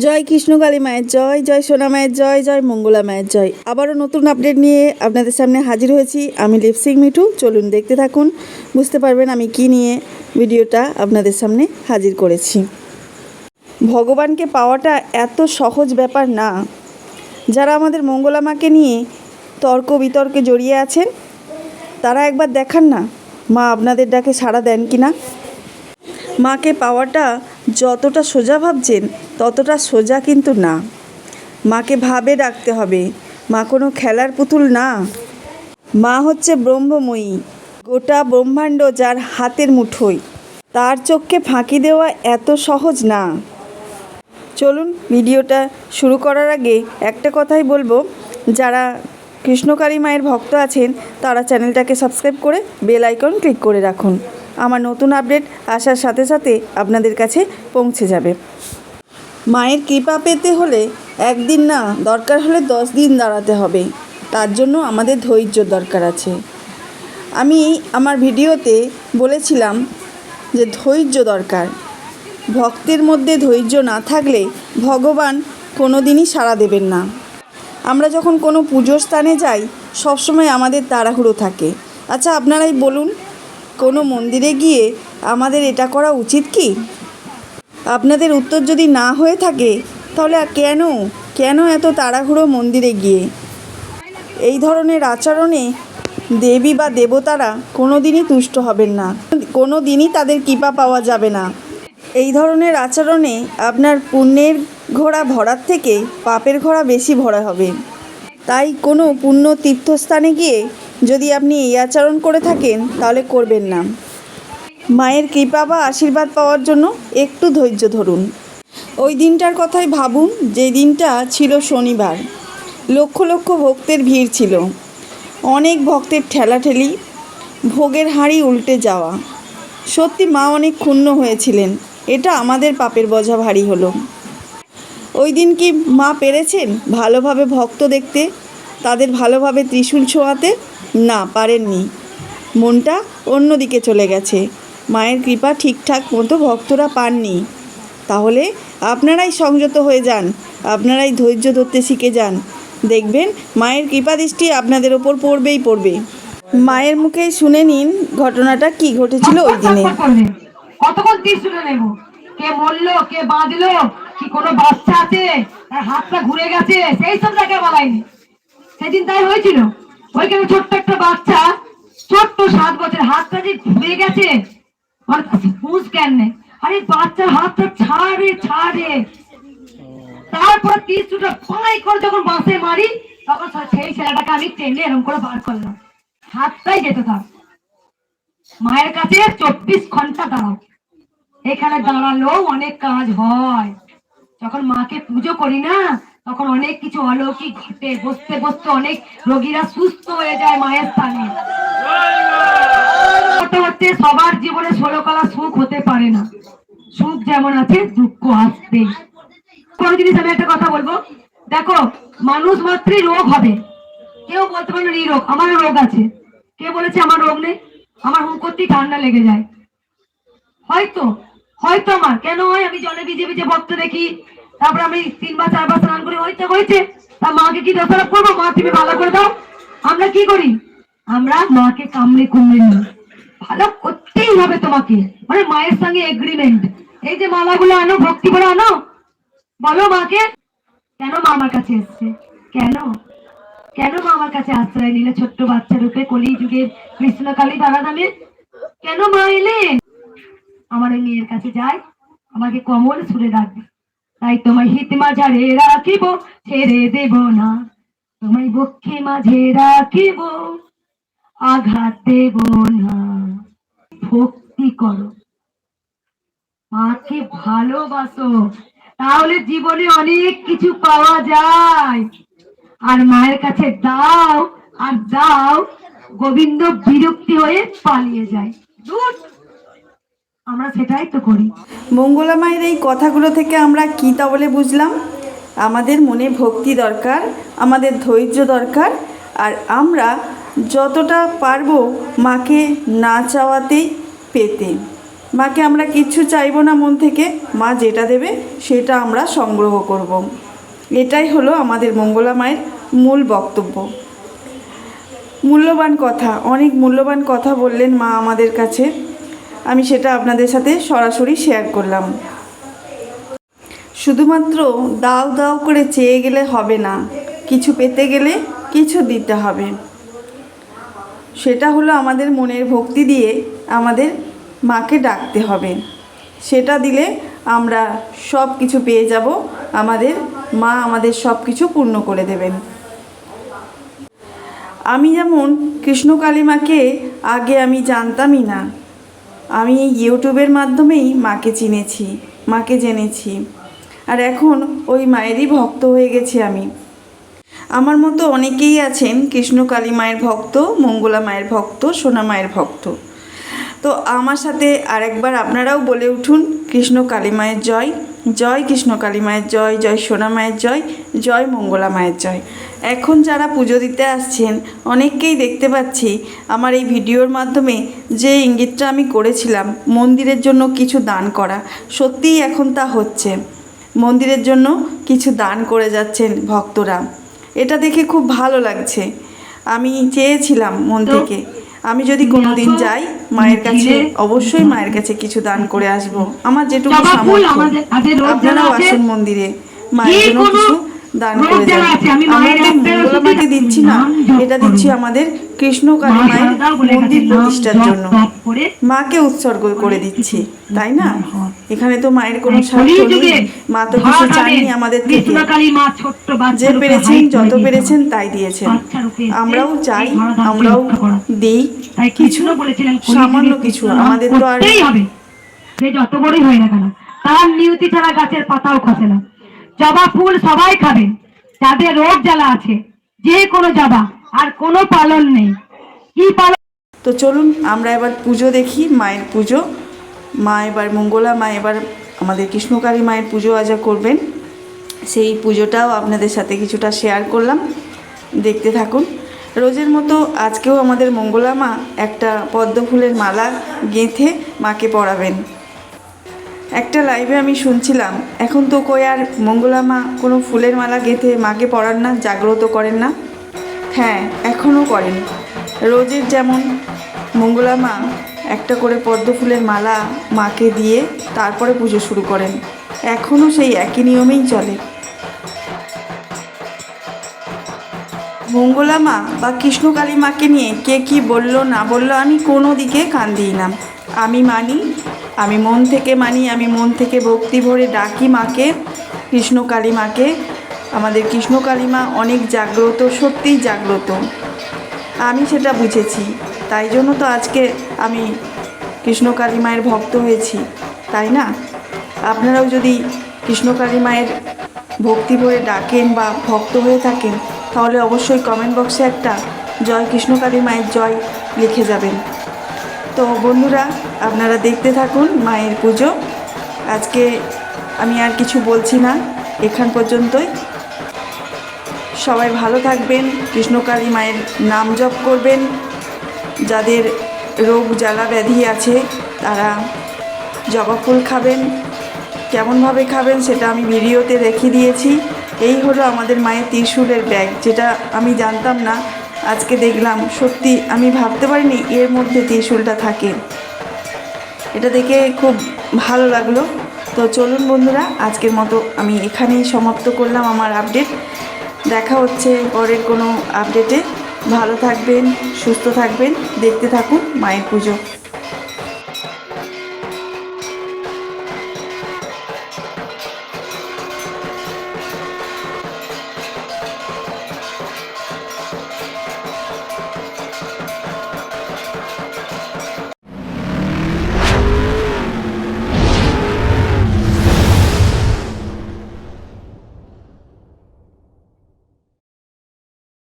জয় কৃষ্ণ কালী মায়ের জয়, জয় সোনা মায়ের জয়, জয় মঙ্গলা মায়ের জয়। আবারও নতুন আপডেট নিয়ে আপনাদের সামনে হাজির হয়েছি আমি লিপসিং মিঠু। চলুন দেখতে থাকুন, বুঝতে পারবেন আমি কি নিয়ে ভিডিওটা আপনাদের সামনে হাজির করেছি। ভগবানকে পাওয়াটা এত সহজ ব্যাপার না। যারা আমাদের মঙ্গলা মাকে নিয়ে তর্ক বিতর্কে জড়িয়ে আছেন তারা একবার দেখান না মা আপনাদের ডাকে সাড়া দেন কি না। মাকে পাওয়াটা যতটা সোজা ভাবছেন ততটা সোজা কিন্তু না। মাকে ভাবে ডাকতে হবে, মা কোনো খেলার পুতুল না। মা হচ্ছে ব্রহ্মময়ী, গোটা ব্রহ্মাণ্ড যার হাতের মুঠোয়। তার চোখকে ফাঁকি দেওয়া এত সহজ না। চলুন ভিডিওটা শুরু করার আগে একটা কথাই বলবো, যারা কৃষ্ণকালী মায়ের ভক্ত আছেন তারা চ্যানেলটাকে সাবস্ক্রাইব করে বেল আইকন ক্লিক করে রাখুন। আমার নতুন আপডেট আসার সাথে সাথে আপনাদের কাছে পৌঁছে যাবে। মায়ের কৃপা পেতে হলে একদিন না, দরকার হলে 10 দিন দাঁড়াতে হবে। তার জন্য আমাদের ধৈর্য দরকার আছে। আমি আমার ভিডিওতে বলেছিলাম যে ধৈর্য দরকার। ভক্তের মধ্যে ধৈর্য না থাকলে ভগবান কোনো দিনই সাড়া দেবেন না। আমরা যখন কোনো পুজোর স্থানে যাই সবসময় আমাদের তাড়াহুড়ো থাকে। আচ্ছা আপনারাই বলুন, কোনো মন্দিরে গিয়ে আমাদের এটা করা উচিত কি? আপনাদের উত্তর যদি না হয়ে থাকে তাহলে কেন এত তাড়াহুড়ো মন্দিরে গিয়ে? এই ধরনের আচরণে দেবী বা দেবতারা কোনো দিনই তুষ্ট হবেন না, কোনো দিনই তাদের কৃপা পাওয়া যাবে না। এই ধরনের আচরণে আপনার পুণ্যের ঘোড়া ভরার থেকে পাপের ঘোড়া বেশি ভরা হবে। তাই কোনো পুণ্য তীর্থস্থানে গিয়ে যদি আপনি এই আচরণ করে থাকেন তাহলে করবেন না। মায়ের কৃপা বা আশীর্বাদ পাওয়ার জন্য একটু ধৈর্য ধরুন। ওই দিনটার কথাই ভাবুন, যে দিনটা ছিল শনিবার। লক্ষ লক্ষ ভক্তের ভিড় ছিল, অনেক ভক্তের ঠেলাঠেলি, ভোগের হাঁড়ি উল্টে যাওয়া। সত্যি মা অনেক ক্ষুণ্ণ হয়েছিলেন। এটা আমাদের পাপের বোঝা ভারী হলো। ওই দিন কি মা পেরেছেন ভালোভাবে ভক্ত দেখতে, তাদের ভালোভাবে ত্রিশূল ছোঁয়াতে? না, পারেননি। মনটা অন্যদিকে চলে গেছে। মায়ের কৃপা ঠিকঠাক মতো ভক্তরা পাননি। তাহলে আপনারাই সংযত হয়ে যান, আপনারাই ধৈর্য ধরতে শিখে যান। দেখবেন মায়ের কৃপা দৃষ্টি আপনাদের ওপর পড়বে। মায়ের মুখে শুনে নিন ঘটনাটা কি ঘটেছিল ওই দিনে। কতক্ষণ ত্রিশূল নেব? কে মরলো, কে বাঁধলো, কি কোনো বাচ্চা আছে তার হাতটা ঘুরে গেছে, সেই সব জায়গায় বলাইনি। সেদিন তাই হয়েছিল। ওইখানে ছোট্ট একটা বাচ্চা, ছোট্ট 7 বছর, হাতটা যে ঘুরে গেছে, বুঝ কেন নেই। আরে বাচ্চার হাতটা ছাড়ে। তারপর ত্রিশূলটা পাই করে যখন বাঁশে মারি, তখন সেই ছেলেটাকে আমি টেনে এরকম করে বার করলাম। হাতটাই যেত তার। মায়ের কাছে 24 ঘন্টা দাঁড়াও। এখানে দাঁড়ালেও অনেক কাজ হয়। যখন মাকে পুজো করি না তখন অনেক কিছু অলৌকিক ঘটে। বসতে বসতে অনেক রোগীরা সুস্থ হয়ে যায় মায়ের স্থানে। হতে সবার জীবনে 16 কলা সুখ হতে পারে না। সুখ যেমন আছে দুঃখ আসবেই। কোন জিনিস আমি একটা কথা বলবো, দেখো মানুষ মাত্রই রোগ হবে। কেউ বলতে পারবে এই রোগ, আমারও রোগ আছে। কে বলেছে আমার রোগ নেই? আমার হুম করতেই ঠান্ডা লেগে যায়। হয়তো আমার কেন হয়, আমি জলে ভিজে ভক্ত দেখি, তারপরে আমি 3 বা 4 বার স্নান করি, হয়েছে। তা মাকে কি দোষারোপ করবো? মা তুমি ভালো করে দাও। আমরা কি করি? আমরা মাকে কামড়ে নিই। ভালো করতেই হবে তোমাকে, মানে মায়ের সঙ্গে এগ্রিমেন্ট। এই যে মালাগুলো আনো, ভক্তি করে আনো, বলো মাকে কেন মা আমার কাছে এসছে, কেন মা আমার কাছে আশ্রয় নিলে ছোট্ট বাচ্চা রূপে, কলি যুগের কৃষ্ণকালী দাদা নামে কেন মা এলেন? আমার ওই মেয়ের কাছে যাই, আমাকে কমল সুরে ডাকবে। তাই তোমায় হিত মাঝারে রাখিব, ছেড়ে দেব না। তোমায় বক্ষে মাঝে রাখিব, আঘাত দেব না। ভক্তি করো, মাকে ভালোবাসো, তাহলে জীবনে অনেক কিছু পাওয়া যায়। আর মায়ের কাছে দাও, গোবিন্দ বিরক্তি হয়ে পালিয়ে যায়। আমরা সেটাই তো করি। মঙ্গলা মায়ের এই কথাগুলো থেকে আমরা কী তাহলে বুঝলাম? আমাদের মনে ভক্তি দরকার, আমাদের ধৈর্য দরকার, আর আমরা যতটা পারবো মাকে না চাওয়াতেই পেতে। মাকে আমরা কিচ্ছু চাইবো না মন থেকে, মা যেটা দেবে সেটা আমরা সংগ্রহ করব। এটাই হলো আমাদের মঙ্গলা মায়ের মূল বক্তব্য। মূল্যবান কথা, অনেক মূল্যবান কথা বললেন মা আমাদের কাছে, আমি সেটা আপনাদের সাথে সরাসরি শেয়ার করলাম। শুধুমাত্র দাও দাও করে চেয়ে গেলে হবে না, কিছু পেতে গেলে কিছু দিতে হবে। সেটা হলো আমাদের মনের ভক্তি দিয়ে আমাদের মাকে ডাকতে হবে। সেটা দিলে আমরা সব কিছু পেয়ে যাব, আমাদের মা আমাদের সব কিছু পূর্ণ করে দেবেন। আমি যেমন কৃষ্ণকালী মাকে আগে আমি জানতামই না, আমি এই ইউটিউবের মাধ্যমেই মাকে চিনেছি, মাকে জেনেছি, আর এখন ওই মায়েরই ভক্ত হয়ে গেছি আমি। আমার মতো অনেকেই আছেন কৃষ্ণকালী মায়ের ভক্ত, মঙ্গলা মায়ের ভক্ত, সোনা মায়ের ভক্ত। তো আমার সাথে আরেকবার আপনারাও বলে উঠুন কৃষ্ণকালী মায়ের জয়, জয় কৃষ্ণকালী মায়ের জয়, জয় সোনা মায়ের জয়, জয় মঙ্গলা মায়ের জয়। এখন যারা পুজো দিতে আসছেন অনেককেই দেখতে পাচ্ছি আমার এই ভিডিওর মাধ্যমে যে ইঙ্গিতটা আমি করেছিলাম মন্দিরের জন্য কিছু দান করা, সত্যিই এখন তা হচ্ছে। মন্দিরের জন্য কিছু দান করে যাচ্ছেন ভক্তরা, এটা দেখে খুব ভালো লাগছে। আমি চেয়েছিলাম মন থেকে আমি যদি কোনো দিন যাই মায়ের কাছে, অবশ্যই মায়ের কাছে কিছু দান করে আসব। আমার যেটুকু সামর্থ্য, আপনারাও আসুন মন্দিরে, মায়ের জন্য কিছু দান করে যান। আমরা তো মঙ্গলা মাকে দিচ্ছি না, এটা দিচ্ছি আমাদের কৃষ্ণকালী মায়ের মন্দির প্রতিষ্ঠার জন্য, মাকে উৎসর্গ করে দিচ্ছি, তাই না? এখানে তো মায়ের কোনো স্বার্থ নেই, মা তো কিছু চাননি আমাদের থেকে। যে পেরেছেন, যত পেরেছেন তাই দিয়েছেন। আমরাও চাই, আমরাও দিই কিছু, সামান্য কিছু। আমাদের তো আর সে যত বড়ই হয় না কেন, তার নিয়তি ছাড়া গাছের পাতাও খসে না। জবা ফুল সবাই খাবে, যাদের রোগ জ্বালা আছে, যে কোনো জবা, আর কোনো পালন নেই। কি পালন? তো চলুন আমরা এবার পুজো দেখি, মায়ের পুজো। মা এবার মঙ্গলা মা এবার আমাদের কৃষ্ণকালী মায়ের পুজো আজা করবেন, সেই পুজোটাও আপনাদের সাথে কিছুটা শেয়ার করলাম, দেখতে থাকুন। রোজের মতো আজকেও আমাদের মঙ্গলা মা একটা পদ্ম ফুলের মালা গেঁথে মাকে পরাবেন। একটা লাইভে আমি শুনছিলাম এখন তো কই আর মঙ্গলা মা কোনো ফুলের মালা গেঁথে মাকে পরান না, জাগ্রত করেন না। হ্যাঁ, এখনও করেন। রোজের যেমন মঙ্গলা মা একটা করে পদ্ম ফুলের মালা মাকে দিয়ে তারপরে পুজো শুরু করেন, এখনও সেই একই নিয়মেই চলে। মঙ্গলা মা বা কৃষ্ণকালী মাকে নিয়ে কে কী বললো না বললো আমি কোনো দিকে কান দিই না। আমি মানি, আমি মন থেকে মানি, আমি মন থেকে ভক্তি ভরে ডাকি মাকে, কৃষ্ণকালী মাকে। আমাদের কৃষ্ণকালী মা অনেক জাগ্রত, সত্যিই জাগ্রত, আমি সেটা বুঝেছি। তাই জন্য তো আজকে আমি কৃষ্ণকালী মায়ের ভক্ত হয়েছি, তাই না? আপনারাও যদি কৃষ্ণকালী মায়ের ভক্তি ভরে ডাকেন বা ভক্ত হয়ে থাকেন তাহলে অবশ্যই কমেন্ট বক্সে একটা জয় কৃষ্ণকালী মায়ের জয় লিখে যাবেন। তো বন্ধুরা আপনারা দেখতে থাকুন মায়ের পুজো। আজকে আমি আর কিছু বলছি না, এখান পর্যন্তই। সবাই ভালো থাকবেন, কৃষ্ণকালী মায়ের নাম জপ করবেন। যাদের রোগ জ্বালা ব্যাধি আছে তারা জবা ফুল খাবেন, কেমনভাবে খাবেন সেটা আমি ভিডিওতে দেখিয়ে দিয়েছি। এই হলো আমাদের মায়ের ত্রিশূলের ব্যাগ, যেটা আমি জানতাম না, আজকে দেখলাম। সত্যি আমি ভাবতে পারিনি এর মধ্যে ত্রিশূলটা থাকে, এটা দেখে খুব ভালো লাগলো। তো চলুন বন্ধুরা, আজকের মতো আমি এখানেই সমাপ্ত করলাম আমার আপডেট। দেখা হচ্ছে পরের কোনো আপডেটে। ভালো থাকবেন, সুস্থ থাকবেন, দেখতে থাকুন মায়ের পুজো।